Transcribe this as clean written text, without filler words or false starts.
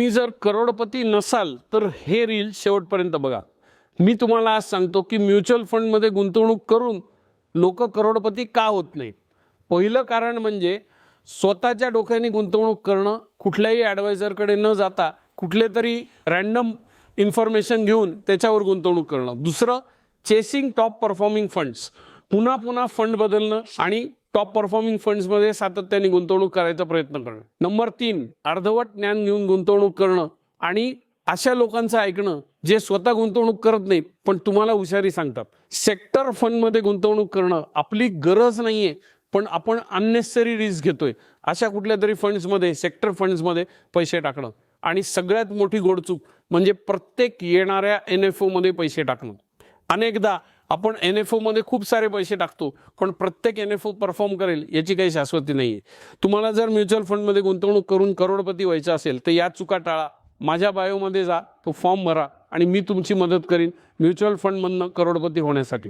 तुम्ही जर करोडपती नसाल तर हे रील शेवटपर्यंत बघा। मी तुम्हाला आज सांगतो की म्युच्युअल फंडमध्ये गुंतवणूक करून लोक करोडपती का होत नाहीत। पहिलं कारण म्हणजे स्वतःच्या डोक्याने गुंतवणूक करणं, कुठल्याही ॲडवायझरकडे न जाता कुठले तरी रॅन्डम इन्फॉर्मेशन घेऊन त्याच्यावर गुंतवणूक करणं। दुसरं, चेसिंग टॉप परफॉर्मिंग फंड्स, पुन्हा पुन्हा फंड बदलणं आणि टॉप परफॉर्मिंग फंड्समध्ये सातत्याने गुंतवणूक करायचा प्रयत्न करणं। नंबर 3, अर्धवट ज्ञान घेऊन गुंतवणूक करणं आणि अशा लोकांचं ऐकणं जे स्वतः गुंतवणूक करत नाहीत पण तुम्हाला हुशारी सांगतात। सेक्टर फंडमध्ये गुंतवणूक करणं, आपली गरज नाहीये पण आपण अननेसेसरी रिस्क घेतोय अशा कुठल्या तरी फंड्समध्ये, सेक्टर फंड्समध्ये पैसे टाकणं। आणि सगळ्यात मोठी गोडचूक म्हणजे प्रत्येक येणाऱ्या NFO मध्ये पैसे टाकणं। अनेकदा आपण NFO मध्ये खूप सारे पैसे टाकतो पण प्रत्येक NFO परफॉर्म करेल याची काही शाश्वती नाहीये। तुम्हाला जर म्युच्युअल फंडमध्ये गुंतवणूक करून करोडपती व्हायचं असेल तर या चुका टाळा। माझ्या बायोमध्ये जा, तो फॉर्म भरा आणि मी तुमची मदत करीन म्युच्युअल फंडमधनं करोडपती होण्यासाठी।